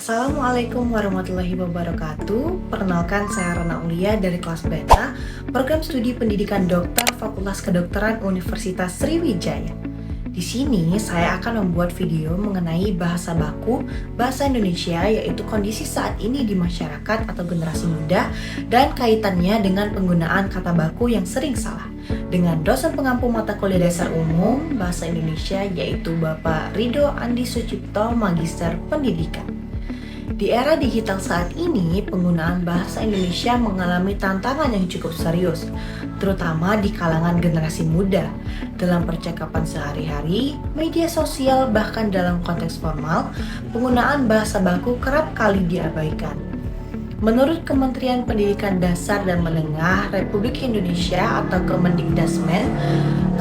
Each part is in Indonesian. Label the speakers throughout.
Speaker 1: Assalamualaikum warahmatullahi wabarakatuh. Perkenalkan, saya Rana Ulia dari kelas Beta, program studi pendidikan dokter Fakultas Kedokteran Universitas Sriwijaya. Di sini saya akan membuat video mengenai bahasa baku bahasa Indonesia, yaitu kondisi saat ini di masyarakat atau generasi muda dan kaitannya dengan penggunaan kata baku yang sering salah. Dengan dosen pengampu mata kuliah dasar umum bahasa Indonesia, yaitu Bapak Ridho Andi Sucipto, Magister Pendidikan. Di era digital saat ini, penggunaan bahasa Indonesia mengalami tantangan yang cukup serius, terutama di kalangan generasi muda. Dalam percakapan sehari-hari, media sosial, bahkan dalam konteks formal, penggunaan bahasa baku kerap kali diabaikan. Menurut Kementerian Pendidikan Dasar dan Menengah Republik Indonesia atau Kemendikdasmen,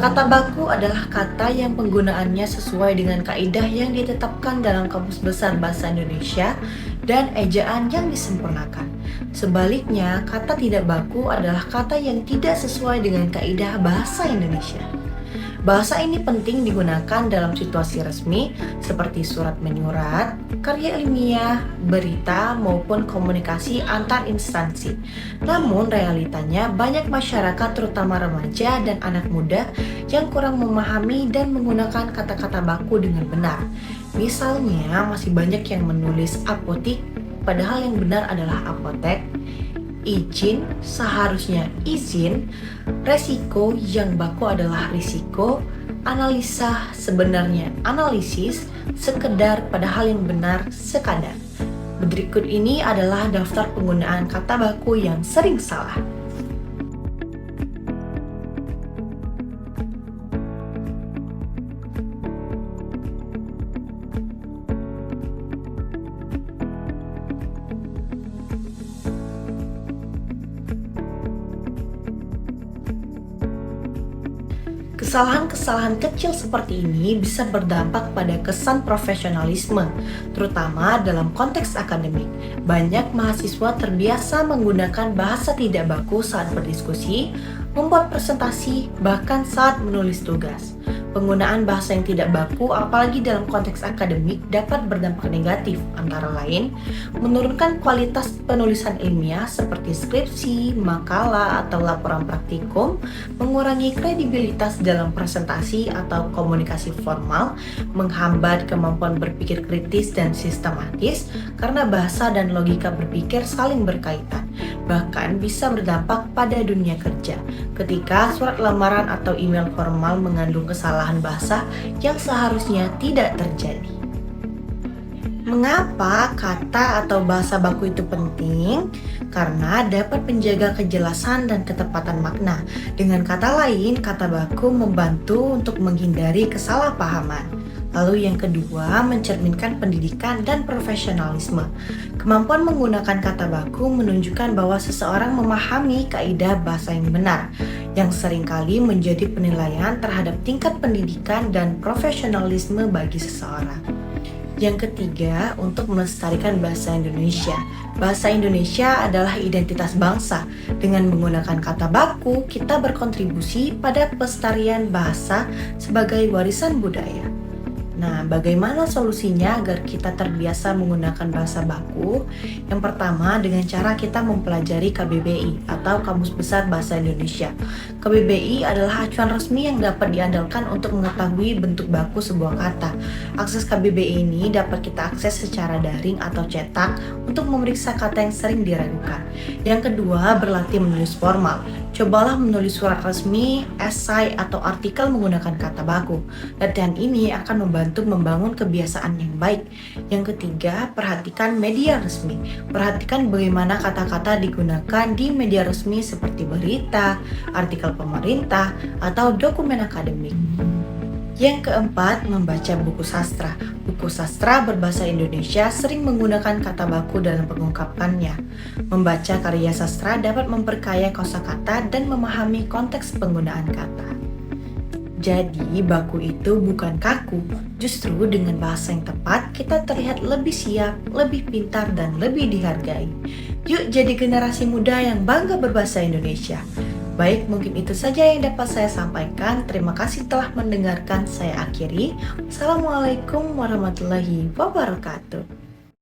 Speaker 1: kata baku adalah kata yang penggunaannya sesuai dengan kaidah yang ditetapkan dalam Kamus Besar Bahasa Indonesia dan ejaan yang disempurnakan. Sebaliknya, kata tidak baku adalah kata yang tidak sesuai dengan kaidah bahasa Indonesia. Bahasa ini penting digunakan dalam situasi resmi seperti surat menyurat, karya ilmiah, berita, maupun komunikasi antar instansi. Namun realitanya banyak masyarakat terutama remaja dan anak muda yang kurang memahami dan menggunakan kata-kata baku dengan benar. Misalnya masih banyak yang menulis apotik padahal yang benar adalah apotek, izin seharusnya izin, resiko yang baku adalah risiko, analisa sebenarnya analisis, sekedar padahal yang benar sekadar. Berikut ini adalah daftar penggunaan kata baku yang sering salah. Kesalahan-kesalahan kecil seperti ini bisa berdampak pada kesan profesionalisme, terutama dalam konteks akademik. Banyak mahasiswa terbiasa menggunakan bahasa tidak baku saat berdiskusi, membuat presentasi, bahkan saat menulis tugas. Penggunaan bahasa yang tidak baku, apalagi dalam konteks akademik, dapat berdampak negatif, antara lain menurunkan kualitas penulisan ilmiah seperti skripsi, makalah, atau laporan praktikum, mengurangi kredibilitas dalam presentasi atau komunikasi formal, menghambat kemampuan berpikir kritis dan sistematis karena bahasa dan logika berpikir saling berkaitan. Bahkan bisa berdampak pada dunia kerja ketika surat lamaran atau email formal mengandung kesalahan bahasa yang seharusnya tidak terjadi. Mengapa kata atau bahasa baku itu penting? Karena dapat menjaga kejelasan dan ketepatan makna. Dengan kata lain, kata baku membantu untuk menghindari kesalahpahaman. Lalu yang kedua, mencerminkan pendidikan dan profesionalisme. Kemampuan menggunakan kata baku menunjukkan bahwa seseorang memahami kaidah bahasa yang benar, yang seringkali menjadi penilaian terhadap tingkat pendidikan dan profesionalisme bagi seseorang. Yang ketiga, untuk melestarikan bahasa Indonesia. Bahasa Indonesia adalah identitas bangsa. Dengan menggunakan kata baku, kita berkontribusi pada pelestarian bahasa sebagai warisan budaya. Nah, bagaimana solusinya agar kita terbiasa menggunakan bahasa baku? Yang pertama, dengan cara kita mempelajari KBBI atau Kamus Besar Bahasa Indonesia. KBBI adalah acuan resmi yang dapat diandalkan untuk mengetahui bentuk baku sebuah kata. Akses KBBI ini dapat kita akses secara daring atau cetak untuk memeriksa kata yang sering diragukan. Yang kedua, berlatih menulis formal. Cobalah menulis surat resmi, esai, atau artikel menggunakan kata baku. Latihan ini akan membantu membangun kebiasaan yang baik. Yang ketiga, perhatikan media resmi. Perhatikan bagaimana kata-kata digunakan di media resmi seperti berita, artikel pemerintah, atau dokumen akademik. Yang keempat, membaca buku sastra. Buku sastra berbahasa Indonesia sering menggunakan kata baku dalam pengungkapannya. Membaca karya sastra dapat memperkaya kosakata dan memahami konteks penggunaan kata. Jadi, baku itu bukan kaku. Justru dengan bahasa yang tepat, kita terlihat lebih siap, lebih pintar, dan lebih dihargai. Yuk jadi generasi muda yang bangga berbahasa Indonesia. Baik, mungkin itu saja yang dapat saya sampaikan. Terima kasih telah mendengarkan. Saya akhiri. Assalamualaikum warahmatullahi wabarakatuh.